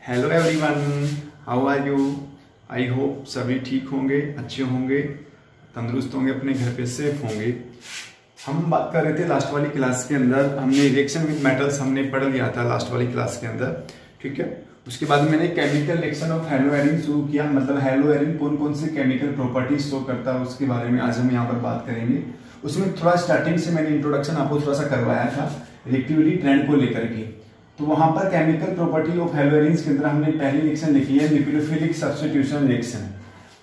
Hello everyone, how are you. I hope सभी ठीक होंगे, अच्छे होंगे, तंदुरुस्त होंगे, अपने घर पे सेफ होंगे। हम बात कर रहे थे लास्ट वाली क्लास के अंदर, हमने रिएक्शन विद मेटल्स हमने पढ़ लिया था लास्ट वाली क्लास के अंदर, ठीक है। उसके बाद मैंने केमिकल रिएक्शन ऑफ हेलोएरिन शुरू किया, मतलब हेलोएरिन कौन कौन से केमिकल प्रॉपर्टीज शो करता है उसके बारे में आज हम यहाँ पर बात करेंगे। उसमें थोड़ा स्टार्टिंग से मैंने इंट्रोडक्शन आपको थोड़ा सा करवाया था रिएक्टिविटी ट्रेंड को लेकर के। तो वहां पर केमिकल प्रॉपर्टी ऑफ हेलोएरिन्स के अंदर हमने पहली रिएक्शन लिखी है न्यूक्लियोफिलिक सब्स्टिट्यूशन रिएक्शन।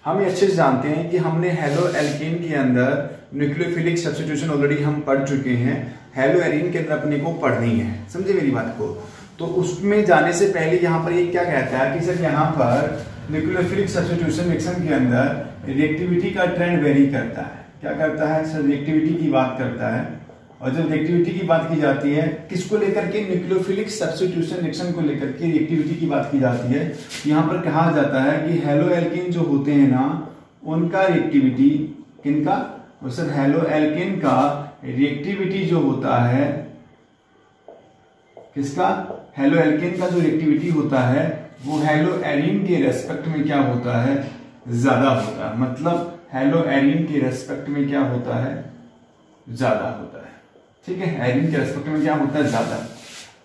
हम अच्छे से जानते हैं कि हमने हेलो एल्केन के अंदर न्यूक्लियोफिलिक सब्स्टिट्यूशन ऑलरेडी हम पढ़ चुके हैं, हेलोएरिन के अंदर अपने को पढ़नी है, समझे मेरी बात को। तो उसमें जाने से पहले यहाँ पर ये क्या कहता है कि सर यहाँ पर न्यूक्लियोफिलिक सब्स्टिट्यूशन रिएक्शन के अंदर रिएक्टिविटी का ट्रेंड वेरी करता है। क्या करता है सर? रिएक्टिविटी की बात करता है। और जब रिएक्टिविटी की बात की जाती है किसको लेकर के? न्यूक्लियोफिलिक सब्स्टिट्यूशन रिएक्शन को लेकर के रिएक्टिविटी की बात की जाती है। यहाँ पर कहा जाता है कि हेलो एल्केन जो होते हैं ना, उनका रिएक्टिविटी, किनका? सर हेलो एल्केन का रिएक्टिविटी जो होता है, किसका? हेलो एल्केन का जो रिएक्टिविटी होता है वो हेलो एरिन के रेस्पेक्ट में क्या होता है? ज्यादा होता है। मतलब हेलो एरिन के रेस्पेक्ट में क्या होता है? ज्यादा होता है, ठीक है। एरिन के रेस्पेक्ट में क्या होता है? ज्यादा।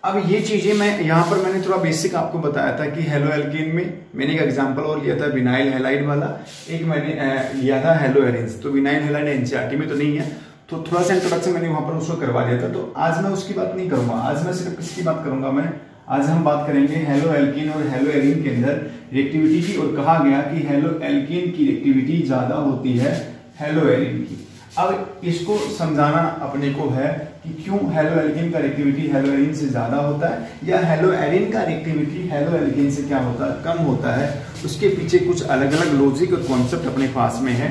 अब ये चीजें मैं यहाँ पर मैंने थोड़ा बेसिक आपको बताया था कि हेलो एल्केन में मैंने एक एग्जांपल और लिया था विनाइल हैलाइड वाला, एक मैंने लिया था हेलो एरिन्स। तो विनाइल हैलाइड एनसीईआरटी में तो नहीं है, तो थोड़ा सा इंट्रोडक्शन मैंने वहां पर उसको करवा दिया था। तो आज मैं उसकी बात नहीं करूंगा, आज मैं सिर्फ किसकी बात करूंगा? मैं आज हम बात करेंगे हेलो एल्केन और हेलो एरिन के अंदर रिएक्टिविटी की। और कहा गया कि हेलो एल्केन की रिएक्टिविटी ज्यादा होती है हेलो एरिन की। अब इसको समझाना अपने को है कि क्यों हेलो एल्केन का रिएक्टिविटी हेलो एरिन से ज्यादा होता है, या हेलो एरिन का रिएक्टिविटी हेलो एल्केन से क्या होता है? कम होता है। उसके पीछे कुछ अलग अलग लॉजिक और कॉन्सेप्ट अपने पास में है,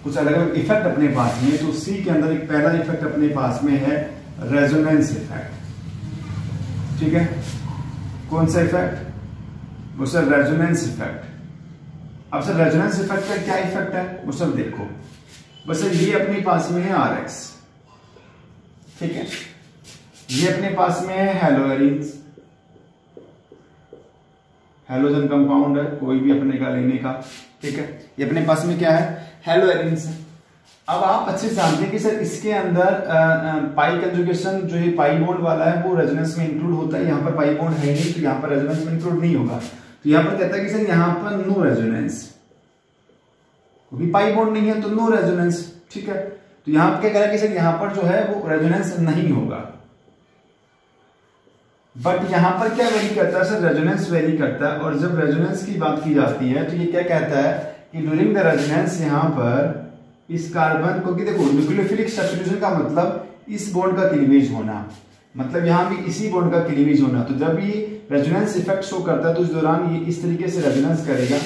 कुछ अलग अलग इफेक्ट अपने पास में है। तो सी के अंदर एक पहला इफेक्ट अपने पास में है रेजोनेंस इफेक्ट, ठीक है। कौन सा इफेक्ट? वो सर रेजोनेंस इफेक्ट। अब सर रेजोनेंस इफेक्ट का क्या इफेक्ट है वो सर देखो, बस सर ये अपने पास में है आरएक्स, ठीक है। ये अपने पास में है हेलोएरिन्स, हेलोजन कंपाउंड है कोई भी अपने का लेने का, ठीक है। ये अपने पास में क्या है? हेलोएरिन्स। अब आप अच्छे से जानते हैं कि सर इसके अंदर पाई कंजुगेशन जो है पाई बॉन्ड वाला है वो रेजोनेंस में इंक्लूड होता है। यहाँ पर पाई बॉन्ड है नहीं तो यहाँ पर रेजोनेंस में इंक्लूड नहीं होगा। तो यहाँ पर कहता है कि सर यहाँ पर नो रेजोनेंस, क्योंकि पाई बॉन्ड नहीं है तो नो रेजोनेंस, ठीक है। तो यहाँ पर क्या कह रहा है कि सर यहाँ पर जो है वो रेजोनेंस नहीं होगा। बट यहाँ पर क्या वेरी करता है सर? रेजोनेंस वेरी करता है। और जब रेजोनेंस की बात की जाती है तो ये क्या कहता है कि ड्यूरिंग द रेजोनेंस यहाँ पर इस कार्बन को, कि देखो न्यूक्लियोफिलिक सब्स्टिट्यूशन का मतलब इस बॉन्ड का क्लीवेज होना, मतलब यहाँ भी इसी बॉन्ड का क्लीवेज होना। तो जब ये रेजोनेंस इफेक्ट शो करता है तो उस दौरान ये इस तरीके से रेजोनेंस करेगा।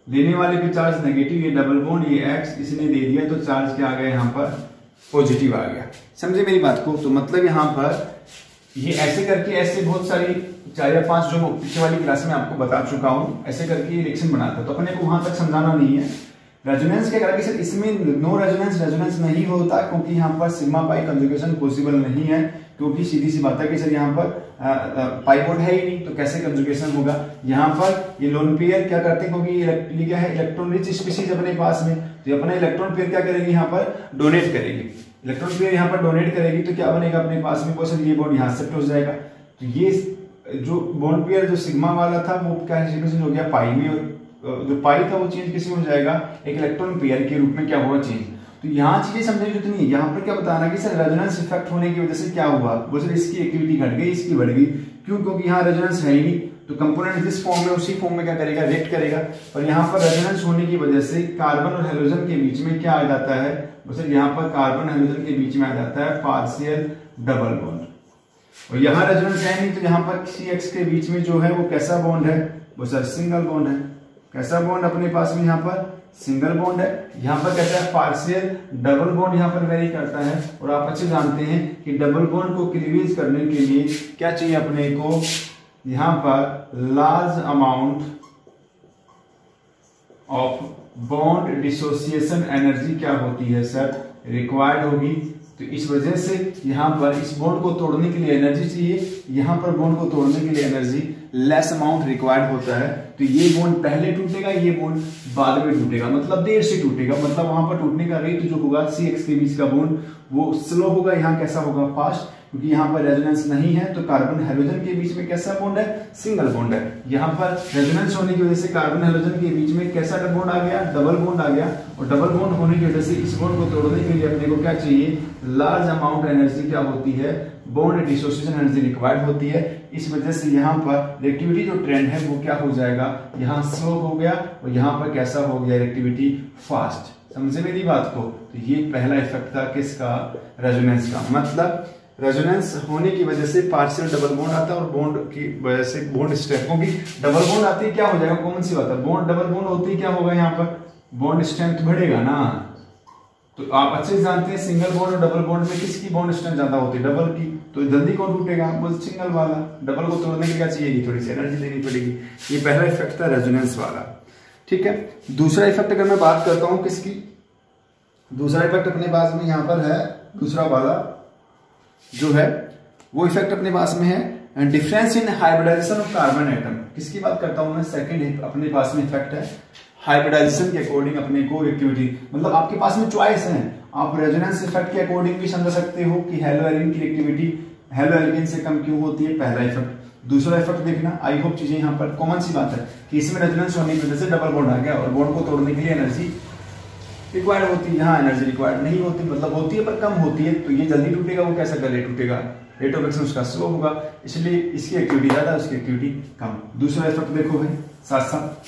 लेने वाले पे चार्ज नेगेटिव, ये डबल बॉन्ड ये एक्स इसने दे दिया तो चार्ज क्या आ गया? यहाँ पर पॉजिटिव आ गया। समझे मेरी बात को? तो मतलब यहाँ पर ये ऐसे करके ऐसे बहुत सारी 4 या 5 जो पीछे वाली क्लास में आपको बता चुका हूं, ऐसे करके ये रिएक्शन बनाता है। तो अपने को वहां तक समझाना नहीं है। रेजोनेंस क्या करा कि सर इसमें नो रेजोनेंस नहीं होता क्योंकि यहाँ पर सिग्मा पाई कंजुगेशन पॉसिबल नहीं है, क्योंकि सीधी सी बात है कि सर यहाँ पर पाई बॉन्ड है ही नहीं तो कैसे कंजुगेशन होगा। यहाँ पर ये लोन पेयर क्या करते हैं, क्योंकि ये क्या है इलेक्ट्रॉन रिच स्पीशीज अपने पास में, तो अपना इलेक्ट्रॉन पेयर क्या करेगी? यहाँ पर डोनेट करेगी। इलेक्ट्रॉन पेयर यहाँ पर डोनेट करेगी तो क्या बनेगा अपने पास में? क्वेश्चन ये बॉन्ड यहाँ शिफ्ट हो जाएगा। तो ये जो बॉन्ड पेयर जो सिग्मा वाला था वो क्या चेंज हो गया? पाई में। और जो पाई था वो चेंज किसी हो जाएगा? एक इलेक्ट्रॉन पेयर के रूप में क्या हुआ? चेंज। तो यहाँ चीजें समझने की जरूरत नहीं है। यहाँ पर क्या बताना कि सर रेजोनेंस इफेक्ट होने की वजह से क्या हुआ? वो सर इसकी एक्टिविटी घट गई, इसकी बढ़ गई। क्यों? क्योंकि यहाँ रेजोनेंस है ही नहीं तो कंपोनेंट जिस फॉर्म में उसी फॉर्म में क्या करेगा? रिएक्ट करेगा। और यहाँ पर रेजोनेंस होने की वजह से कार्बन और हेलोजन के बीच में क्या आ जाता है? सर यहाँ पर कार्बन हेलोजन के बीच में आ जाता है पार्शियल डबल बॉन्ड। और यहाँ रेजोनेंस है नहीं तो यहाँ पर CX के बीच में जो है वो कैसा बॉन्ड है? वो सर सिंगल बॉन्ड है। कैसा बॉन्ड अपने पास में? यहाँ पर सिंगल बॉन्ड है। यहाँ पर कहता है पार्शियल डबल बॉन्ड यहाँ पर वेरी करता है। और आप अच्छे जानते हैं कि डबल बॉन्ड को क्लीवेज करने के लिए क्या चाहिए अपने को? यहाँ पर large amount of bond dissociation energy क्या होती है सर? रिक्वायर्ड होगी। तो इस वजह से यहाँ पर इस बॉन्ड को तोड़ने के लिए एनर्जी चाहिए, यहाँ पर बॉन्ड को तोड़ने के लिए एनर्जी लेस अमाउंट रिक्वायर्ड होता है। तो ये बॉन्ड पहले टूटेगा, ये बॉन्ड बाद में टूटेगा, मतलब देर से टूटेगा, मतलब वहां पर टूटने का रेट जो होगा CX के बीच का बॉन्ड वो स्लो होगा, यहाँ कैसा होगा, फास्ट, क्योंकि यहाँ पर रेजोनेंस नहीं है। तो कार्बन हेलोजन के बीच में कैसा बॉन्ड है, सिंगल बॉन्ड है। यहाँ पर रेजोनेंस होने की वजह से कार्बन हेलोजन के बीच में कैसा बॉन्ड आ गया, डबल बॉन्ड आ गया। और डबल बॉन्ड होने की वजह से इस बॉन्ड को तोड़ने के लिए अपने को क्या चाहिए, लार्ज अमाउंट एनर्जी क्या होती है, बॉन्ड डिसोसिएशन एनर्जी रिक्वायर्ड होती है। इस वजह से यहाँ पर रिएक्टिविटी जो ट्रेंड है वो क्या हो जाएगा, यहाँ स्लो हो गया और यहाँ पर कैसा हो गया, रिएक्टिविटी फास्ट। समझे मेरी बात को। तो ये पहला इफेक्ट था किसका, रेजोनेंस का। मतलब रेजोनेंस होने की वजह से पार्शियल डबल बॉन्ड आता है और बॉन्ड की वजह से बॉन्ड स्ट्रेंथ को भी डबल बॉन्ड आती है, क्या हो जाएगा, कॉमन सी बात है, बॉन्ड डबल बॉन्ड होती है, क्या होगा, यहाँ पर बॉन्ड स्ट्रेंथ बढ़ेगा ना। तो आप अच्छे से जानते हैं सिंगल बॉन्ड और डबल बॉन्ड में किसकी बॉन्ड स्ट्रेंथ ज्यादा होती है, डबल की। तो जल्दी कौन टूटेगा, वो सिंगल वाला। डबल को तोड़ने के लिए क्या चाहिए, थोड़ी सी एनर्जी देनी पड़ेगी। ये पहला इफेक्ट था रेजोनेंस वाला, ठीक है। दूसरा इफेक्ट अगर मैं बात करता हूं किसकी, दूसरा इफेक्ट अपने पास में यहाँ पर है, दूसरा वाला जो है वो इफेक्ट अपने पास में है difference in hybridisation of carbon atom. किसकी बात करता हूं मैं, सेकंड अपने पास में इफेक्ट है हाइब्रिडाइजेशन के अकॉर्डिंग अपने को रिएक्टिविटी, मतलब आपके पास में चॉइस है। आप रेजोनेंस इफेक्ट के अकॉर्डिंग भी समझ सकते हो कि हेलो एल्कीन की रिएक्टिविटी हेलो एल्कीन से कम क्यों होती है, पहला इफेक्ट। दूसरा इफेक्ट देखना, आई होप चीजें यहाँ पर कॉमन सी बात है कि इसमें रेजोनेंस होने की वजह से डबल बॉन्ड आ गया और बॉन्ड को तोड़ने के लिए एनर्जी रिक्वायर्ड होती है, यहाँ एनर्जी रिक्वायर्ड नहीं होती, मतलब होती है पर कम होती है। तो ये जल्दी टूटेगा, वो कैसा गले टूटेगा, रेट ऑफ एक्शन उसका स्लो होगा, इसलिए इसकी एक्टिविटी ज्यादा, उसकी एक्टिविटी कम। दूसरा इफेक्ट देखो भाई साथ साथ।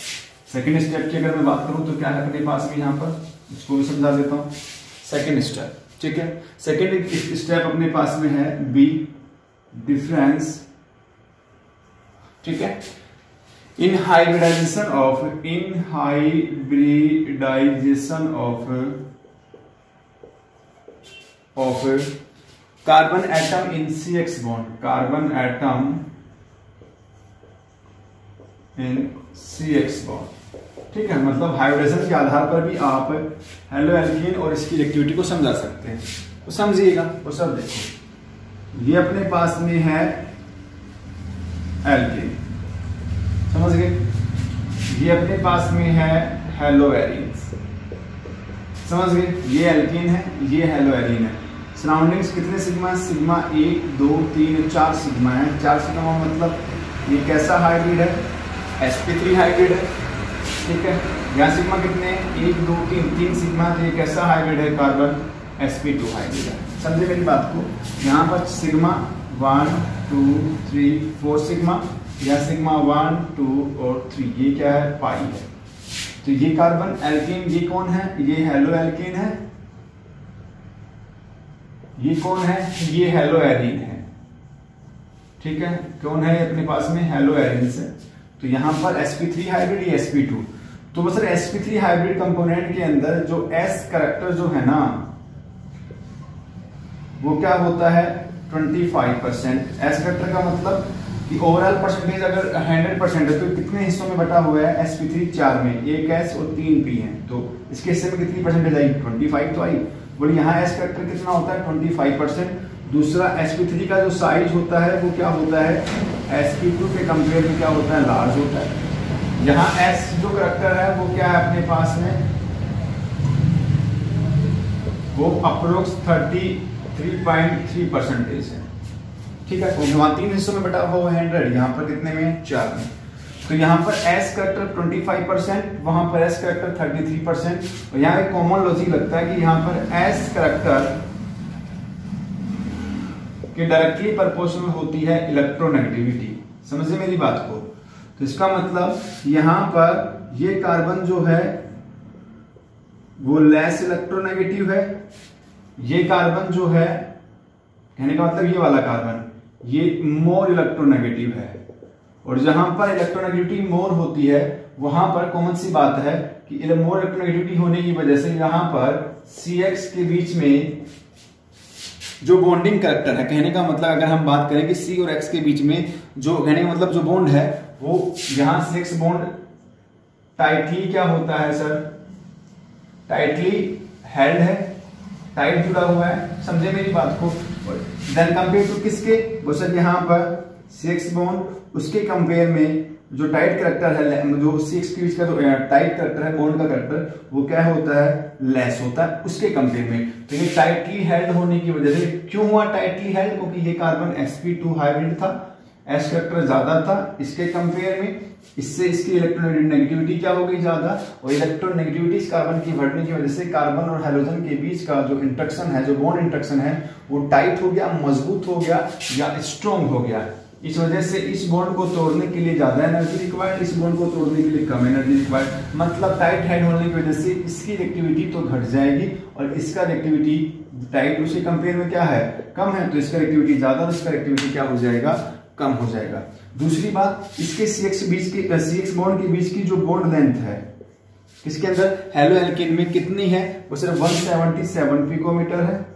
सेकेंड स्टेप की अगर मैं बात करूं तो क्या है अपने पास में यहाँ पर, इसको भी समझा देता हूं। सेकेंड स्टेप, ठीक है, सेकेंड स्टेप अपने पास में है बी, डिफरेंस, ठीक है, in hybridisation of carbon atom in CX bond, carbon atom in CX bond, ठीक है। मतलब हाइब्रिडेशन के आधार पर भी आप हेलो एल्कीन और इसकी रिएक्टिविटी को समझा सकते हैं। तो समझिएगा, वो सब देखो, ये अपने पास में है एल्कीन, समझ गए, ये अपने पास में है हेलो एरीन, समझ गए, ये एल्कीन है, ये हेलो एरीन है। सराउंडिंग्स कितने सिग्मा, सिग्मा 1 2 3 4 सिग्मा है। 4 सिग्मा मतलब ये कैसा हाइब्रिड है, sp3 हाइब्रिड है, ठीक है। यहाँ सिग्मा कितने, 1 2 3 सिग्मा, तो ये कैसा हाइब्रिड है, कार्बन sp2 हाइब्रिड है। समझे मेरी बात को। यहाँ पर सिग्मा 1 2 3 4 सिग्मा, या सिग्मा 1 2 और 3, ये क्या है, पाई है। तो ये कार्बन एल्कीन, ये कौन है, ये हेलो एल्कीन है, ये कौन है, ये हेलो एरीन है, ठीक है। कौन है अपने पास में, हेलो एरीन से। तो यहां पर sp3 हाइब्रिड, ये sp2। तो बस sp3 हाइब्रिड कंपोनेंट के अंदर जो s कैरेक्टर जो है ना, वो क्या होता है, 25%। s कैरेक्टर का मतलब कि ओवरऑल परसेंटेज अगर 100% है तो कितने हिस्सों में बटा हुआ है, sp3 4 में, 1 s और 3 p है। तो इसके हिस्से में कितनी परसेंटेज आई, 25 तो आई। बोले यहाँ s फैक्टर कितना होता है, 25%। दूसरा sp3 का जो साइज होता है वो क्या होता है, sp2 के कंपेयर में क्या होता है, लार्ज होता है। यहाँ s जो करेक्टर है वो क्या है अपने पास में, वो अप्रोक्स 33.3% है, ठीक है। तो वहां 3 हिस्सों में बटा हुआ 100, यहाँ पर कितने में, 4 में। तो यहाँ पर s करेक्टर 25%, वहां पर s करेक्टर 33%। और यहाँ एक कॉमन लॉजिक लगता है कि यहाँ पर s करेक्टर के डायरेक्टली प्रोपोर्शनल होती है इलेक्ट्रोनेगेटिविटी। समझे मेरी बात को। तो इसका मतलब यहाँ पर ये कार्बन जो है वो लेस इलेक्ट्रोनेगेटिव है, ये कार्बन जो है, कहने का मतलब ये वाला कार्बन ये मोर इलेक्ट्रोनेगेटिव है। और जहां पर इलेक्ट्रोनेगेटिविटी मोर होती है वहां पर कॉमन सी बात है कि मोर इलेक्ट्रोनेगेटिविटी होने की वजह से यहां पर CX के बीच में जो बॉन्डिंग कैरेक्टर है, कहने का मतलब अगर हम बात करें कि C और X के बीच में जो, कहने का मतलब जो बॉन्ड है वो यहां CX बॉन्ड टाइटली क्या होता है सर, टाइटली हेल्ड है, टाइट जुड़ा हुआ है, समझे मेरी बात को। देन कंपेयर टू किसके, वो सर यहाँ पर CX बॉन्ड, उसके कंपेयर में जो टाइट करैक्टर है, जो CX के बीच का जो टाइट करैक्टर है बॉन्ड का करैक्टर, वो क्या होता है, लेस होता है उसके कंपेयर में। तो ये टाइटली हेल्ड होने की वजह से, क्यों हुआ टाइटली हेल्ड, क्योंकि ये कार्बन sp2 हाइब्रिड था, S करैक्टर ज्यादा था इसके कंपेयर में, इससे इसकी इलेक्ट्रोनेगेटिविटी क्या हो गई ज्यादा, और इलेक्ट्रोनेगेटिविटी इस कार्बन की बढ़ने की वजह से कार्बन और हाइड्रोजन के बीच का जो इंटरेक्शन है, जो बॉन्ड इंटरेक्शन है, वो टाइट हो गया, मजबूत हो गया या स्ट्रॉन्ग हो गया। इस वजह से इस बॉन्ड को तोड़ने के लिए ज्यादा एनर्जी रिक्वायर्ड, इस बॉन्ड को तोड़ने के लिए कम एनर्जी रिक्वायर्ड। मतलब टाइट हेड होने की वजह से इसकी रिएक्टिविटी तो घट जाएगी और इसका रिएक्टिविटी टाइट उसके कंपेयर में क्या है, कम है, तो इसका रिएक्टिविटी ज्यादा और इसका रिएक्टिविटी क्या हो जाएगा, कम हो जाएगा। दूसरी बात, इसके CX बॉन्ड के बीच की जो बॉन्ड लेंथ है इसके अंदर हेलो एल्केन में कितनी है, वो सिर्फ 177 पिकोमीटर है,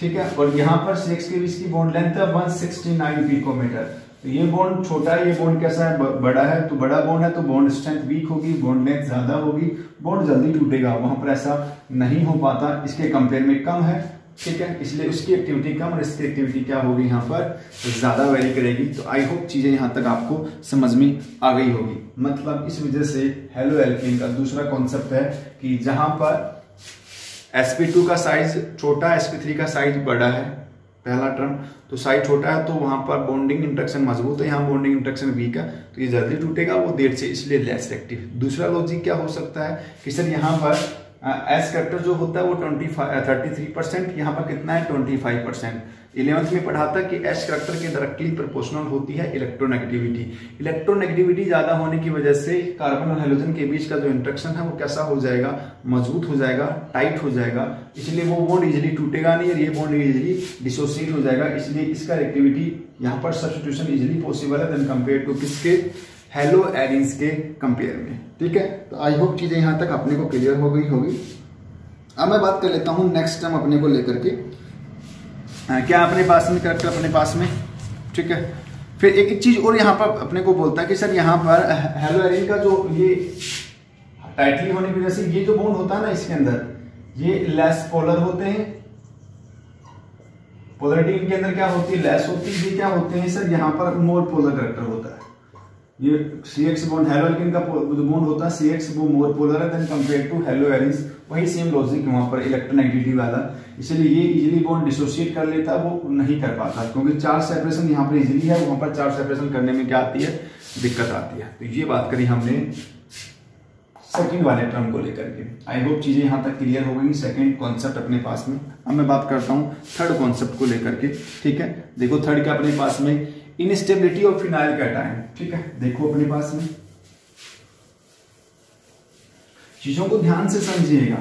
ठीक है। और यहाँ पर CX के बीच की बॉन्ड लेंथ है 169 पिकोमीटर। तो ये बॉन्ड छोटा है, ये बॉन्ड कैसा है, बड़ा है, तो बड़ा बॉन्ड है तो बॉन्ड स्ट्रेंथ वीक होगी, बॉन्ड लेंथ ज्यादा होगी, बॉन्ड जल्दी टूटेगा, वहां पर ऐसा नहीं हो पाता, इसके कंपेयर में कम है, ठीक है, इसलिए उसकी एक्टिविटी कम और इसकी एक्टिविटी क्या होगी यहाँ पर ज्यादा वेरी करेगी। तो आई होप चीजें यहाँ तक आपको समझ में आ गई होगी। मतलब इस वजह से हेलो एल्केन का दूसरा कॉन्सेप्ट है कि जहां पर sp2 का साइज छोटा, sp3 का साइज बड़ा है, पहला टर्म, तो साइज छोटा है तो वहां पर बॉन्डिंग इंटरेक्शन मजबूत है, यहाँ बॉन्डिंग इंटरेक्शन वीक है, तो ये जल्दी टूटेगा, वो देर से, इसलिए लेस एक्टिव। दूसरा लॉजिक क्या हो सकता है कि सर यहाँ पर S करैक्टर जो होता है वो 33%, यहाँ पर कितना है 25%। 11th में पढ़ा था कि S करैक्टर के डायरेक्टली प्रोपोर्शनल होती है इलेक्ट्रोनेगेटिविटी। इलेक्ट्रोनेगेटिविटी ज्यादा होने की वजह से कार्बन और हाइड्रोजन के बीच का जो इंटरेक्शन है वो कैसा हो जाएगा, मजबूत हो जाएगा, टाइट हो जाएगा, इसलिए वो बॉन्ड इजिली टूटेगा नहीं और ये बॉन्ड इजिली डिसोसिएट हो जाएगा, इसलिए इसका रिएक्टिविटी यहाँ पर सब्स्टिट्यूशन इजिली पॉसिबल है देन कंपेयर टू किसके, हेलो एरिन्स के कंपेयर में, ठीक है। तो आई होप चीजें यहाँ तक अपने को क्लियर हो गई होगी। अब मैं बात कर लेता हूँ नेक्स्ट टर्म अपने को लेकर के, क्या अपने पास में करैक्टर अपने पास में, ठीक है। फिर एक चीज और यहाँ पर अपने को बोलता है कि सर यहाँ पर हेलो एरिन का जो ये टाइटली होने की वजह से ये जो बॉन्ड होता है ना इसके अंदर, ये लेस पोलर होते हैं, पोलरिटी इनके अंदर क्या होती है, लेस होती है। ये क्या होते हैं सर, यहाँ पर मोर पोलर करैक्टर होता है। ये CX बॉन्ड हेलो एल्केन का जो बॉन्ड होता है CX वो मोर पोलर है then compare to haloarenes. वही सेम लॉजिक है वहां पर इलेक्ट्रोनेगेटिविटी वाला, इसलिए ये इजीली बॉन्ड डिसोसिएट कर लेता है, वो नहीं कर पाता क्योंकि चार्ज सेपरेशन यहाँ पर इजीली है, वहां पर चार्ज सेपरेशन करने में क्या आती है, दिक्कत आती है। तो ये बात करी हमने सेकंड वाले टर्म को लेकर के। आई होप चीजें यहाँ तक क्लियर हो गई, सेकंड कॉन्सेप्ट अपने पास में। अब मैं बात करता हूँ थर्ड कॉन्सेप्ट को लेकर के, ठीक है। देखो थर्ड का अपने पास में इनस्टेबिलिटी ऑफ फिनाइल कैटायन, ठीक है। देखो अपने पास में चीजों को ध्यान से समझिएगा,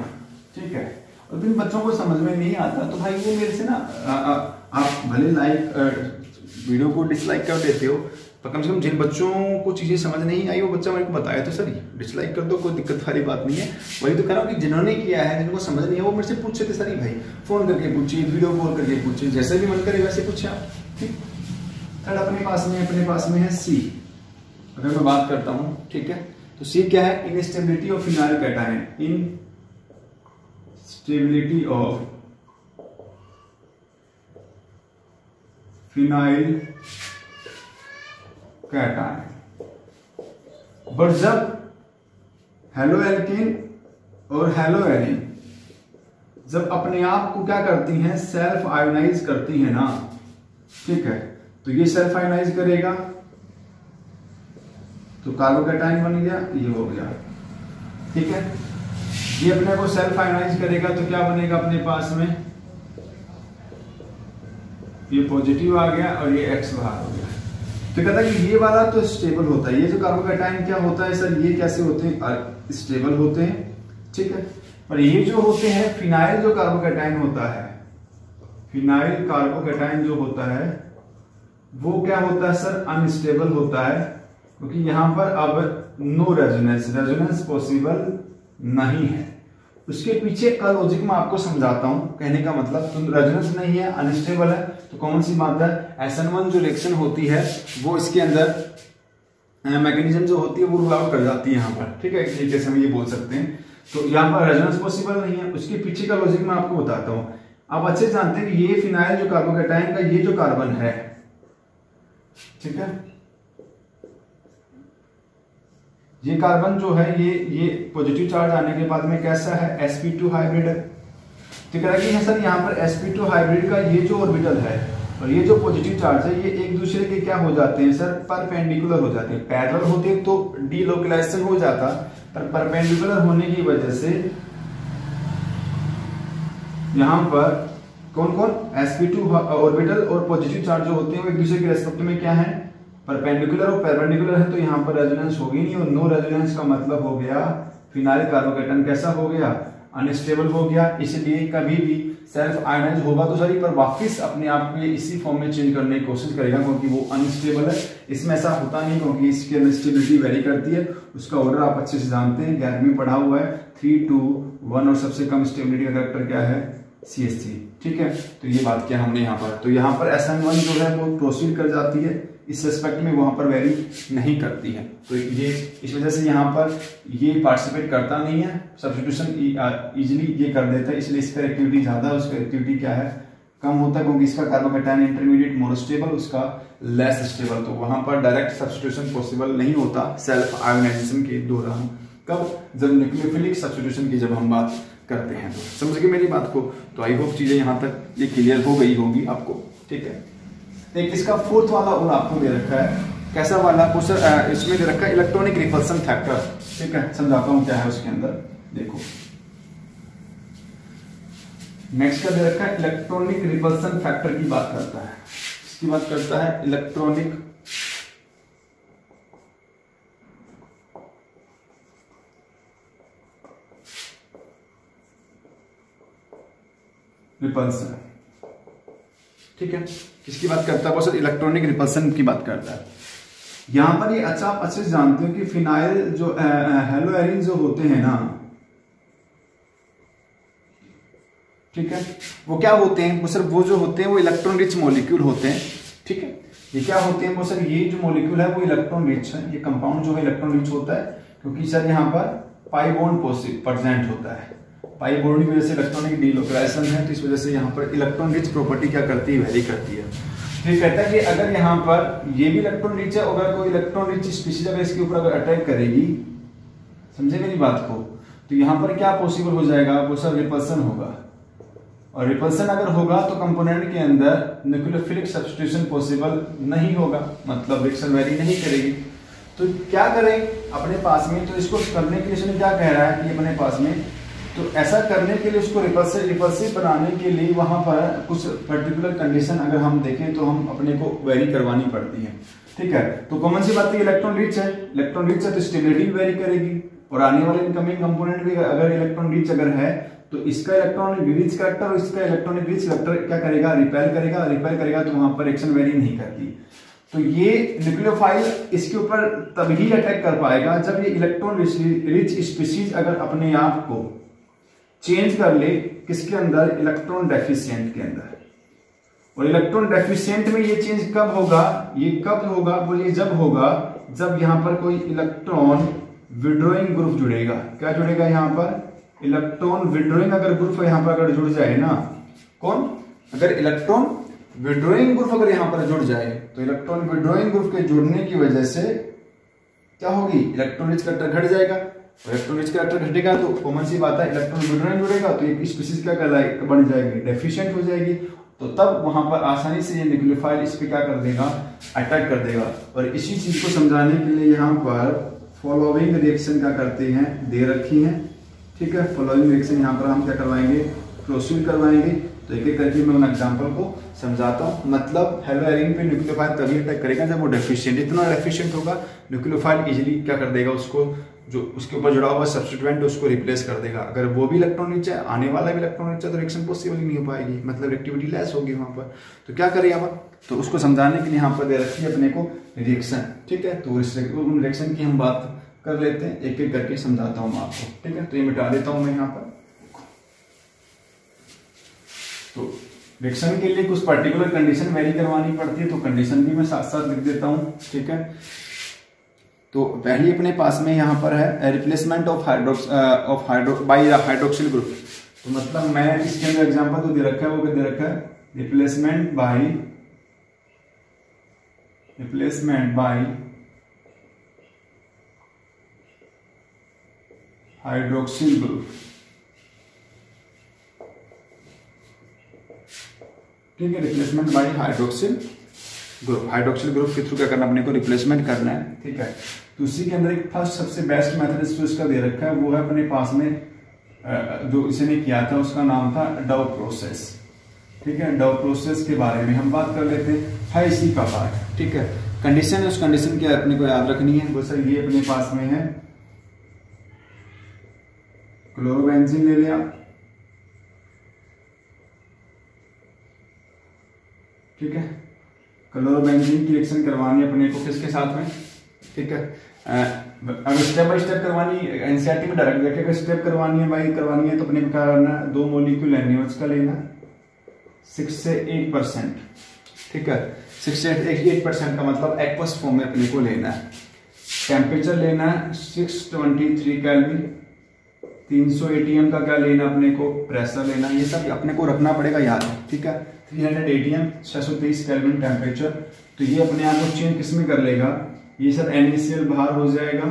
ठीक है। और फिर बच्चों को समझ में नहीं आता तो भाई वो मेरे से ना आप भले वीडियो को डिसलाइक कर देते हो, पर कम से कम जिन बच्चों को चीजें समझ नहीं आई वो बच्चा मेरे को बताया तो सर डिसलाइक कर दो, कोई दिक्कत वाली बात नहीं है। वही तो कह रहा हूँ कि जिन्होंने किया है, जिनको समझ नहीं है वो मेरे से पूछे थे सर भाई, फोन करके पूछिए, वीडियो कॉल करके पूछिए, जैसे भी मन करे वैसे पूछे आप, ठीक। थर्ड अपने पास में है सी। अगर मैं बात करता हूं, ठीक है, तो सी क्या है, instability of phenyl cation, instability of phenyl cation. But जब हेलो एल्केन और हेलो एरिन जब अपने आप को क्या करती हैं, सेल्फ आयोनाइज करती हैं ना, ठीक है, तो ये सेल्फ आयोनाइज करेगा तो कार्बोकैटायन बन गया, ये हो गया, ठीक है। ये अपने को सेल्फ आयोनाइज करेगा तो क्या बनेगा अपने पास में, ये पॉजिटिव आ गया और ये X बाहर हो गया। तो कहता है कि ये वाला तो स्टेबल होता है, ये जो कार्बोकैटायन क्या होता है सर, ये कैसे होते हैं, स्टेबल होते हैं, ठीक है। और ये जो होते हैं फिनाइल जो कार्बोकैटायन होता है, फिनाइल कार्बोकैटायन जो होता है वो क्या होता है सर, अनस्टेबल होता है, क्योंकि यहां पर अब नो रेजोनेंस पॉसिबल नहीं है। उसके पीछे का लॉजिक मैं आपको समझाता हूं, कहने का मतलब तो रेजोनेंस नहीं है, अनस्टेबल है, तो कौन सी बात है, SN1 जो रिएक्शन होती है वो इसके अंदर मैकेनिज्म जो होती है वो रूल आउट कर जाती है यहाँ पर, ठीक है, एक तरीके से हम ये बोल सकते हैं। तो यहाँ पर रेजोनेंस पॉसिबल नहीं है। उसके पीछे का लॉजिक मैं आपको बताता हूँ। आप अच्छे से जानते हैं कि ये फिनाइल जो कार्बोकेटाइन का ये जो कार्बन है, ठीक है, ये कार्बन जो है ये पॉजिटिव चार्ज आने के बाद में कैसा है, sp2 हाइब्रिड है। ठीक है कि सर यहाँ पर sp2 हाइब्रिड का ये जो ऑर्बिटल है और ये जो पॉजिटिव चार्ज है ये एक दूसरे के क्या हो जाते हैं सर, परपेंडिकुलर हो जाते हैं। पैरेलल होते तो डीलोकलाइजेशन हो जाता, पर परपेंडिकुलर होने की वजह से यहाँ पर कौन कौन sp2 ऑर्बिटल और पॉजिटिव चार्ज जो होते हैं वो एक दूसरे के रेस्पेक्ट में क्या है, परपेंडिकुलर। और परपेंडिकुलर है तो यहाँ पर रेजोनेंस होगी नहीं, और नो रेजोनेंस का मतलब हो गया फिनाइल कार्बोकेटाइन कैसा हो गया, अनस्टेबल हो गया। इसलिए कभी भी सेल्फ आयोनाइज होगा तो सही, पर वापस अपने आप को इसी फॉर्म में चेंज करने की कोशिश करेगा, क्योंकि वो अनस्टेबल है। इसमें ऐसा होता नहीं, क्योंकि इसकी अनस्टेबिलिटी वेरी करती है। उसका ऑर्डर आप अच्छे से जानते हैं, 11वीं में पढ़ा हुआ है, 3, 2, 1, और सबसे कम स्टेबिलिटी का करेक्टर क्या है, CH3। ठीक है, तो ये बात क्या हमने यहाँ पर, तो यहाँ पर SN1 जो है वो प्रोसीड कर जाती है, इस रेस्पेक्ट में वहां पर वेरी नहीं करती है। तो ये इस वजह से यहाँ पर ये पार्टिसिपेट करता नहीं है, सब्स्टिट्यूशन इजीली ये कर देता है, इसलिए इसका एक्टिविटी ज्यादा है, उसका एक्टिविटी क्या है, कम होता है, क्योंकि इसका कार्बोकेटाइन इंटरमीडिएट मोर स्टेबल, उसका लेस स्टेबल। तो वहां पर डायरेक्ट सब्स्टिट्यूशन पॉसिबल नहीं होता सेल्फ आयोनाइजेशन के दौरान। कब, जब न्यूक्लियोफिलिक सब्स्टिट्यूशन की जब हम बात करते हैं। तो समझ गए मेरी बात को। तो आई होप चीजें यहाँ तक ये क्लियर हो गई होगी आपको। ठीक है, एक इसका फोर्थ वाला और आपको दे रखा है, कैसा वाला आपको सर, इसमें दे रखा है इलेक्ट्रॉनिक रिपल्सन फैक्टर। ठीक है, समझाता हूं क्या है उसके अंदर, देखो। नेक्स्ट का दे रखा है इलेक्ट्रॉनिक रिपल्सन फैक्टर की बात करता है, इसकी बात करता है इलेक्ट्रॉनिक रिपल्सन। ठीक है, किसकी बात करता है वो सर, इलेक्ट्रॉनिक रिपल्सन की बात करता है। यहां पर ये अच्छा आप अच्छे से जानते हो कि फिनाइल जो हेलोएरिन जो होते हैं ना, ठीक है, वो क्या होते हैं वो सर, वो जो होते हैं वो इलेक्ट्रॉन रिच मॉलिक्यूल होते हैं। ठीक है, ये क्या होते हैं वो सर, ये जो मॉलिक्यूल है वो इलेक्ट्रॉन रिच है, ये कंपाउंड जो है इलेक्ट्रॉन रिच होता है, क्योंकि सर यहाँ पर पाई बॉन्ड प्रेजेंट होता है। पाई बॉन्ड की वजह से इलेक्ट्रॉनिक डीलोकलाइजेशन है, तो इस वजह से यहाँ पर इलेक्ट्रॉन रिच प्रॉपर्टी क्या करती है, वेरी करती है। फिर कहता है कि अगर यहाँ पर ये भी इलेक्ट्रॉन रिच है, अगर कोई इलेक्ट्रॉन रिच स्पीशीज अगर इसके ऊपर अगर अटैक करेगी, समझे मेरी बात को, तो यहाँ पर क्या पॉसिबल हो जाएगा वो सब, रिपल्सन होगा। और रिपल्सन अगर होगा तो कंपोनेंट के अंदर न्यूक्लियोफिलिक सब्स्टिट्यूशन पॉसिबल नहीं होगा, मतलब रिएक्शन वेरी नहीं करेगी। तो क्या करें अपने पास में, तो इसको करने के लिए इसने क्या कह रहा है कि अपने पास में, तो ऐसा करने के लिए उसको रिपल्सिव बनाने के लिए वहां पर कुछ पर्टिकुलर कंडीशन अगर हम देखें तो हम अपने को वेरी करवानी पड़ती है। ठीक है, तो कॉमन सी बात है, इलेक्ट्रॉन रिच है, इलेक्ट्रॉन रिच है तो स्टेबिलिटी वेरी करेगी, और आने वाले इनकमिंग कंपोनेंट भी अगर इलेक्ट्रॉन रिच अगर है तो इसका इलेक्ट्रॉनिक रिच करैक्टर और इसका इलेक्ट्रॉनिक रिच करैक्टर क्या करेगा, रिपेल करेगा, रिपेल करेगा, तो वहां पर रिएक्शन वेरी नहीं करती। तो ये न्यूक्लियोफाइल इसके ऊपर तभी अटैक कर पाएगा जब ये इलेक्ट्रॉन रिच स्पीशीज अगर अपने आप को चेंज कर ले, किसके अंदर, इलेक्ट्रॉन डेफिशिएंट के अंदर। और इलेक्ट्रॉन डेफिशिएंट में ये चेंज कब होगा, ये कब होगा बोलिए, जब होगा जब यहां पर कोई इलेक्ट्रॉन विड्रॉइंग ग्रुप जुड़ेगा। क्या जुड़ेगा यहाँ पर, इलेक्ट्रॉन विड्रॉइंग अगर ग्रुप यहाँ पर अगर जुड़ जाए ना, कौन, अगर इलेक्ट्रॉन विड्रॉइंग ग्रुप अगर यहाँ पर जुड़ जाए, तो इलेक्ट्रॉन विड्रॉइंग ग्रुप के जुड़ने की वजह से क्या होगी, इलेक्ट्रॉन रिच करैक्टर घट जाएगा। इलेक्ट्रॉन रिच करैक्टर घटेगा तो कॉमन सी बात है, इलेक्ट्रॉन विड्रॉइंग जुड़ेगा तो एक स्पीशीज क्या कहलाएगी, बन जाएगी, डेफिशिएंट हो जाएगी। तो तब वहां पर आसानी से ये न्यूक्लियोफाइल इस पे क्या कर देगा, अटैक कर देगा। और इसी चीज को समझाने के लिए यहाँ पर फॉलोइंग रिएक्शन क्या करते हैं, दे रखी है। ठीक है, फॉलोइंग रिएक्शन यहाँ पर हम क्या करवाएंगे, प्रोसीड करवाएंगे। तो एक एक करके मैं उन एग्जाम्पल को समझाता हूँ। मतलब हेलोएरिन पे न्यूक्लियोफाइल तभी अटैक करेगा जब वो डेफिशिएंट, इतना डेफिशिएंट होगा न्यूक्लियोफाइल इजीली क्या कर देगा, उसको जो उसके ऊपर जुड़ा हुआ सब्स्टिट्यूएंट उसको रिप्लेस कर देगा। अगर वो भी इलेक्ट्रॉन रिच है, आने वाला भी इलेक्ट्रॉन रिच है, तो रिएक्शन पॉसिबल ही नहीं हो पाएगी, मतलब एक्टिविटी लेस होगी वहां पर। तो क्या करें यहाँ पर, तो उसको समझाने के लिए यहाँ पर दे रखी है अपने को रिएक्शन। ठीक है, तो उन रिएक्शन की हम बात कर लेते हैं, एक एक करके समझाता हूँ मैं आपको। ठीक है, तो ये मिटा देता हूं मैं यहाँ पर। तो रिएक्शन के लिए कुछ पर्टिकुलर कंडीशन वेरी करवानी पड़ती है, तो कंडीशन भी मैं साथ साथ लिख देता हूं। ठीक है, तो पहली अपने पास में यहाँ पर है रिप्लेसमेंट ऑफ हाइड्रोक्सिल ग्रुप। तो मतलब मैं इसके अंदर एग्जांपल तो दे रखा है, वो क्या दे रखा है, रिप्लेसमेंट बाय हाइड्रोक्सिल ग्रुप। ठीक है, रिप्लेसमेंट बाय हाइड्रोक्सिल ग्रुप के थ्रू क्या करना, अपने को रिप्लेसमेंट करना है। ठीक है, तो उसी के अंदर एक फर्स्ट सबसे बेस्ट मेथड इसका दे रखा है, वो है अपने पास में जो इसने किया था उसका नाम था डव प्रोसेस। ठीक है, डव प्रोसेस के बारे में हम बात कर लेते हैं, है इसी का पार्ट। ठीक है, कंडीशन है, उस कंडीशन की अपने को याद रखनी है। वो सर ये अपने पास में है क्लोरोबेंजीन ले लिया। ठीक है, क्लोरोबेंजीन की रिएक्शन करवानी है अपने को किसके साथ में। ठीक है, अगर स्टेप बाय स्टेप करवानी, एनसीईआरटी में डायरेक्ट देखेगा स्टेप करवानी है तो अपने को क्या करना है, 2 मॉलिक्यूल NaOH का लेना 6 से 8%। ठीक है, 6 से 8% का मतलब एक्वस फॉर्म में अपने को लेना है। टेम्परेचर लेना है 623 केल्विन। 300 ATM का क्या लेना अपने को, प्रेशर लेना, ये सब अपने को रखना पड़ेगा याद। ठीक है, 300 ATM 630 केल्विन टेम्परेचर। तो ये अपने आप को चेंज किस में कर लेगा, ये सब NaCl बाहर हो जाएगा,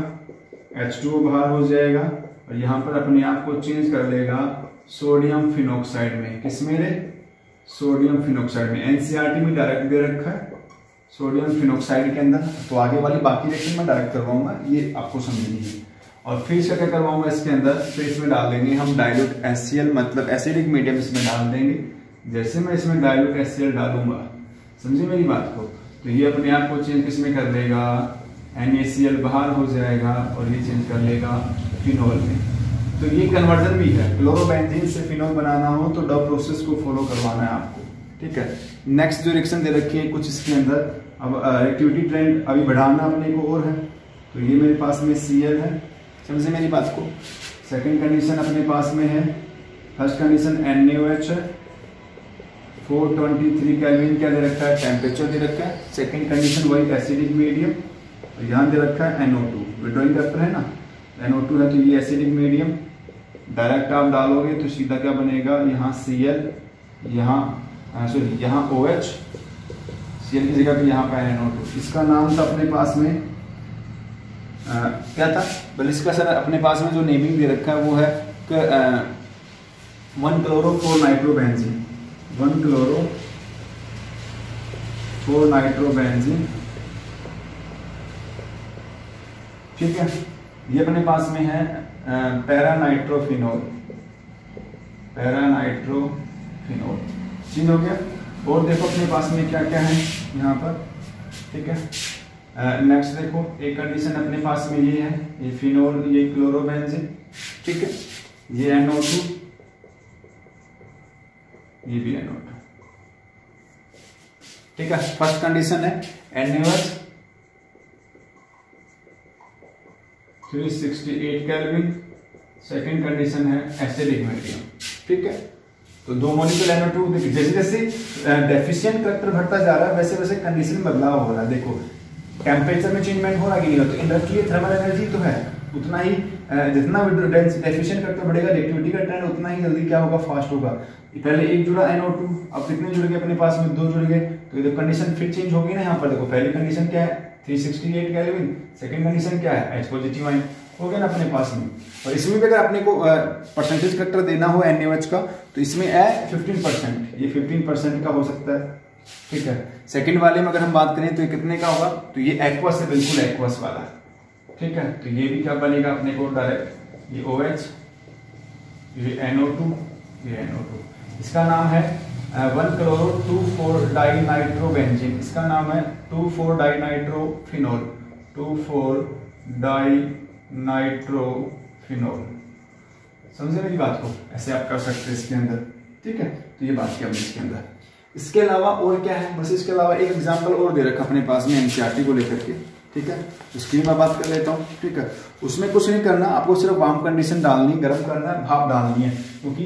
H2O बाहर हो जाएगा, और यहाँ पर अपने आप को चेंज कर लेगा सोडियम फिनॉक्साइड में। किस में रे, सोडियम फिनॉक्साइड में। एनसीईआरटी में डायरेक्ट दे रखा है सोडियम फिनॉक्साइड के अंदर। तो आगे वाली बाकी रिएक्शन में डायरेक्ट करवाऊंगा, ये आपको समझनी है। और फिर इसका क्या करवाऊंगा इसके अंदर, फिर इसमें डाल देंगे हम डाइल्यूट HCl, मतलब एसिडिक मीडियम इसमें डाल देंगे। जैसे मैं इसमें डाइल्यूट HCl डालूंगा, समझे मेरी बात को, तो ये अपने आप को चेंज किसमें कर लेगा, NaCl बाहर हो जाएगा और ये चेंज कर लेगा फिनॉल में। तो ये कन्वर्जन भी है, क्लोरोबेंजीन से फिनॉल बनाना हो तो डव प्रोसेस को फॉलो करवाना है आपको। ठीक है, नेक्स्ट जो रिएक्शन दे रखी है कुछ इसके अंदर, अब रिएक्टिविटी ट्रेंड अभी बढ़ाना अपने को और है। तो ये मेरे पास में Cl है, समझे मेरी बात को। सेकंड कंडीशन अपने पास में है, फर्स्ट कंडीशन NaOH है, 423 केल्विन क्या दे रखा है, टेम्परेचर दे रखा है। सेकंड कंडीशन वही एसिडिक मीडियम, तो यहाँ दे रखा है NO2, विड्रॉइंग करता है ना, NO2 है तो ये एसिडिक मीडियम। डायरेक्ट आप डालोगे तो सीधा क्या बनेगा, यहाँ Cl, यहाँ OH, Cl की जगह पे यहाँ पे NO2। इसका नाम था अपने पास में क्या था, बल इसका सर अपने पास में जो नेमिंग दे रखा है वो है 1-chloro-4-nitrobenzene, 1-chloro-4-nitrobenzene। ठीक है, ये अपने पास में है पैरानाइट्रोफिनॉल, चीन हो गया। और देखो अपने पास में क्या क्या है यहाँ पर। ठीक है, नेक्स्ट देखो एक कंडीशन अपने पास में ये है, ये फिनॉल, ये क्लोरोबेंजीन। ठीक है, ये NO2, ये भी NO2। ठीक है, फर्स्ट कंडीशन है NaOH 368 केल्विन। सेकंड कंडीशन है एसिडिक मीडियम। ठीक है, तो 2 मॉलिक्यूल NO2। देखिए जैसे जैसे डेफिशिएंट करेक्टर बढ़ता जा रहा है वैसे वैसे कंडीशन में बदलाव हो रहा है। देखो टेम्परेचर में चेंजमेंट हो रहा है कि नहीं, तो इनडायरेक्टली थर्मल एनर्जी तो है उतना ही, जितना डेफिशिएंट करेक्टर बढ़ेगा रिएक्टिविटी का ट्रेंड उतना ही जल्दी क्या होगा, फास्ट होगा। पहले एक जुड़ा NO2, अब कितने जुड़ गए अपने पास में, 2 जुड़ गए। तो ये कंडीशन फिर चेंज होगी ना। यहाँ पर देखो पहली कंडीशन क्या है 368 केल्विन, सेकंड कंडीशन क्या है H पॉजिटिव आयन, हो गया ना अपने पास में। और इसमें भी अगर अपने को परसेंटेज करेक्टर देना हो NaOH का तो इसमें है 15%, ये 15% का हो सकता है। ठीक है, सेकंड वाले में अगर हम बात करें तो ये कितने का होगा, तो ये एक्वस है, बिल्कुल एक्वस वाला। ठीक है, तो ये भी क्या बनेगा अपने को डायरेक्ट, ये OH, ये NO2, ये NO2। इसका नाम है 1-chloro-2,4-dinitrobenzene। इसका नाम है 2,4-dinitrofenol, 2,4-dinitrofenol। समझे मेरी बात को, ऐसे आप कर सकते हैं इसके अंदर। ठीक है, तो ये बात किया हमने इसके अंदर। इसके अलावा और क्या है, बस इसके अलावा एक एग्जांपल और दे रखा अपने पास में एनसीईआरटी को लेकर के। ठीक है, उसकी मैं बात कर लेता हूँ। ठीक है, उसमें कुछ नहीं करना, आपको सिर्फ वार्म कंडीशन डालनी, गर्म करना है, भाप डालनी है। क्योंकि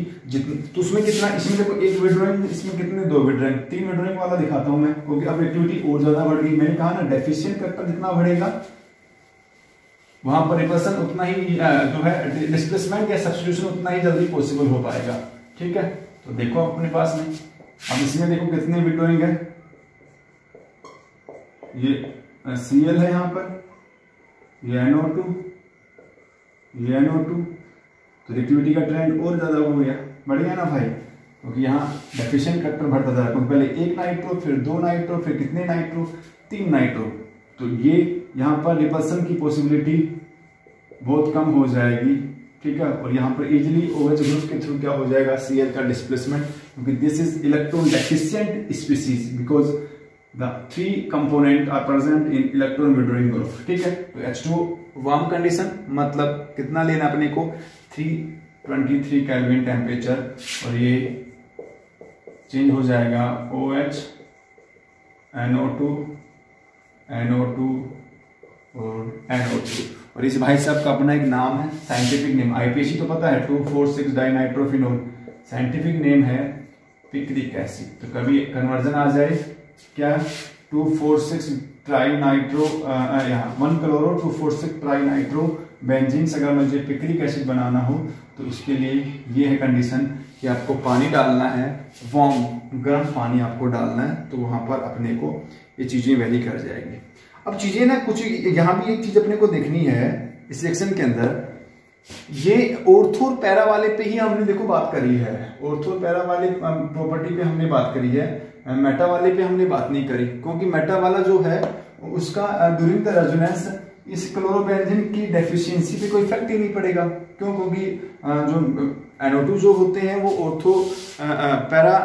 तो उसमें कितना, इसमें देखो 1 विड्रॉइंग, इसमें कितने 2 विड्रॉइंग, 3 विड्रॉइंग वाला दिखाता हूँ मैं, क्योंकि अब एक्टिविटी और ज्यादा बढ़ गई। मैंने कहा ना डेफिशिएंट करेक्टर जितना बढ़ेगा वहां पर रिपल्सन उतना ही जो है डिस्प्लेसमेंट या सब्स्टिट्यूशन उतना ही जल्दी पॉसिबल हो पाएगा। ठीक है, तो देखो अपने पास में अब इसमें देखो कितने विंडोइंग है, ये Cl है यहाँ पर, ये NO2, ये NO2, तो रिएक्टिविटी का ट्रेंड और ज्यादा हो गया, बढ़िया ना भाई, क्योंकि यहाँ डेफिशिएंट करेक्टर बढ़ता था, क्योंकि पहले एक नाइट्रो, फिर 2 नाइट्रो, फिर कितने नाइट्रो, 3 नाइट्रो, तो ये यहाँ पर रिपल्सन की पॉसिबिलिटी बहुत कम हो जाएगी। ठीक है, और यहाँ पर इजिली OH ग्रुप के थ्रू क्या हो जाएगा, Cl का डिस्प्लेसमेंट, क्योंकि this is electron deficient species because the 3 component are present in electron withdrawing group. ठीक है, तो H2 वार्म कंडीशन, मतलब कितना लेना अपने को, 323 केल्विन टेम्परेचर, और ये चेंज हो जाएगा OH, NO2, NO2 और NO2। और इस भाई साहब का अपना एक नाम है, साइंटिफिक नेम, IPAC तो पता है, 2,4,6 डाइनाइट्रोफिनोल, साइंटिफिक नेम है पिक्रिक एसिड। तो कभी कन्वर्जन आ जाए क्या, 2,4,6 ट्राइनाइट्रो, यहाँ 1 क्लोरो 2,4,6 ट्राइनाइट्रो बेंजीन से अगर मुझे पिक्रिक एसिड बनाना हो तो इसके लिए ये है कंडीशन कि आपको पानी डालना है, वार्म गर्म पानी आपको डालना है, तो वहां पर अपने को ये चीजें वैली कर जाएगी। अब चीजें ना कुछ यहाँ भी एक चीज अपने को देखनी है इस सेक्शन के अंदर, ये ऑर्थो और पैरा वाले पे ही हमने देखो बात करी है, ऑर्थो और पैरा वाले प्रॉपर्टी पे हमने बात करी है, मेटा वाले पे हमने बात नहीं करी, क्योंकि मेटा वाला जो है उसका ड्यूरिंग द रेजोनेंस इस क्लोरोबेंजीन की डेफिशिएंसी पे कोई इफेक्ट ही नहीं पड़ेगा। क्यों, क्योंकि जो NO2 जो होते हैं वो ऑर्थो पैरा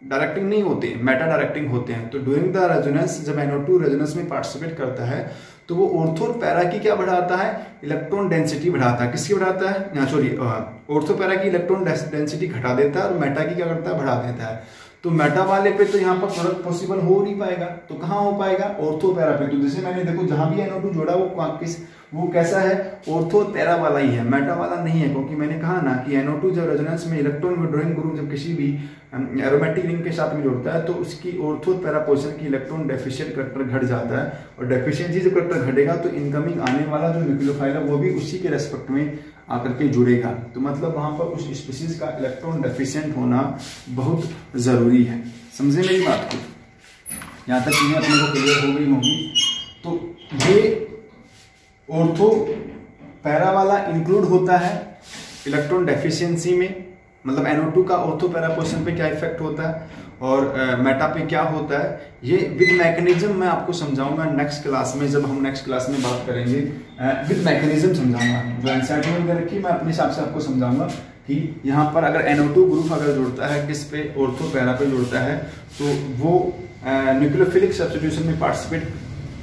डायरेक्टिंग नहीं होते, मेटा डायरेक्टिंग होते हैं। तो ड्यूरिंग द रेजोनेंस जब NO2 रेजोनेंस में पार्टिसिपेट करता है तो वो ऑर्थो और पैरा की क्या बढ़ाता है, इलेक्ट्रॉन डेंसिटी बढ़ाता है। किसकी बढ़ाता है, सॉरी ऑर्थो पैरा की इलेक्ट्रॉन डेंसिटी घटा देता है और मेटा की क्या करता है, बढ़ा देता है। तो मेटा वाले पे तो यहाँ पर प्रोडक्ट पॉसिबल हो नहीं पाएगा, तो कहाँ हो पाएगा, ऑर्थो पैरा पे। तो जैसे मैंने देखो जहां भी NO2 जोड़ा वो कैसा है, ऑर्थो पैरा वाला ही है, मेटा वाला नहीं है, क्योंकि मैंने कहा ना कि NO2 जब रेजोनेंस में इलेक्ट्रॉन विड्रॉइंग ग्रुप जब किसी भी एरोमेटिक रिंग के साथ में जोड़ता है तो उसकी ऑर्थो पैरा पोजीशन की इलेक्ट्रॉन डेफिशिएंट करेक्टर घट जाता है, और डेफिशिएंसी जब करेक्टर घटेगा तो इनकमिंग आने वाला जो न्यूक्लियोफाइल है वो भी उसी के रेस्पेक्ट में आकर के जुड़ेगा। तो मतलब वहां पर उस स्पीसीज का इलेक्ट्रॉन डेफिशिएंट होना बहुत जरूरी है। समझे मेरी बात को, यहाँ तक चीजें अपने को क्लियर हो गई होंगी। तो ये ऑर्थो पैरा वाला इंक्लूड होता है इलेक्ट्रॉन डेफिशिएंसी में, मतलब NO2 का ऑर्थो पैरा पोजीशन पे क्या इफेक्ट होता है और मेटा पे क्या होता है, ये विद मैकेनिज्म मैं आपको समझाऊंगा नेक्स्ट क्लास में। जब हम नेक्स्ट क्लास में बात करेंगे विद मैकेनिज्म समझाऊंगा, जो एनसीईआरटी में दे रखी मैं अपने हिसाब से आपको समझाऊंगा कि यहाँ पर अगर NO2 ग्रुप अगर जुड़ता है किस पे, ऑर्थो पैरा पे जुड़ता है, तो वो न्यूक्लियोफिलिक सब्स्टिट्यूशन में पार्टिसिपेट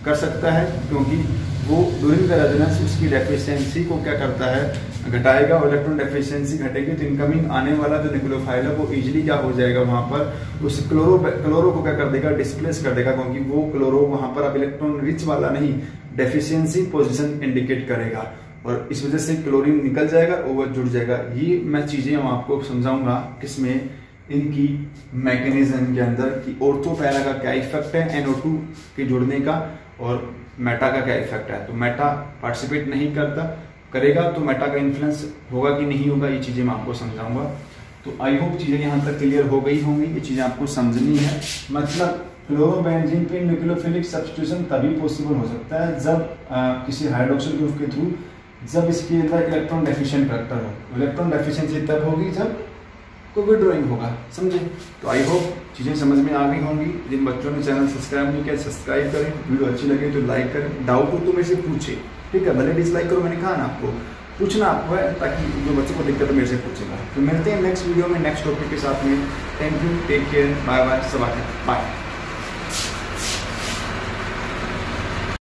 कर सकता है, क्योंकि वो ड्यूरिंग द रेजोनेंस उसकी डेफिशिएंसी को क्या करता है, घटाएगा, और इलेक्ट्रॉन डेफिशिएंसी घटेगी तो इनकमिंग आने वाला जो न्यूक्लियोफाइल है वो इजीली क्या हो जाएगा, वहां पर उस क्लोरो को क्या कर देगा, डिस्प्लेस कर देगा, क्योंकि वो क्लोरो वहां पर अब इलेक्ट्रॉन रिच वाला नहीं, डेफिशिएंसी पोजीशन इंडिकेट करेगा, और इस वजह से क्लोरीन निकल जाएगा, ओवर जुड़ जाएगा। ये मैं चीजें हम आपको समझाऊंगा किसमें, इनकी मैकेनिज्म के अंदर कि ऑर्थो पैरा का क्या इफेक्ट है NO2 के जुड़ने का और मेटा का क्या इफेक्ट है। तो मेटा पार्टिसिपेट नहीं करेगा तो मेटा का इन्फ्लुएंस होगा कि नहीं होगा, ये चीजें मैं आपको समझाऊंगा। तो आई होप चीजें यहाँ तक क्लियर हो गई होंगी, ये चीजें आपको समझनी है। मतलब क्लोरोबेंजीन पे न्यूक्लियोफिलिक सब्स्टिट्यूशन तभी पॉसिबल हो सकता है जब किसी हाइड्रोक्सिल ग्रुप के थ्रू जब इसके अंदर इलेक्ट्रॉन डेफिशिएंट करेक्टर हो। इलेक्ट्रॉन डेफिशिएंसी तब होगी जब को विड्रॉइंग होगा, समझे। तो आई होप चीजें समझ में आ गई होंगी। जिन बच्चों ने चैनल सब्सक्राइब नहीं किया सब्सक्राइब करें, वीडियो अच्छी लगे तो लाइक करें, डाउट हो तो मेरे से पूछे, ठीक है, भले डिसलाइक करो, मैंने कहा ना आपको पूछना आपको है, ताकि जो बच्चों को दिक्कत है मेरे से पूछेगा। तो मिलते हैं नेक्स्ट वीडियो में नेक्स्ट टॉपिक के साथ में। Thank you, take care, bye bye, सब बाय।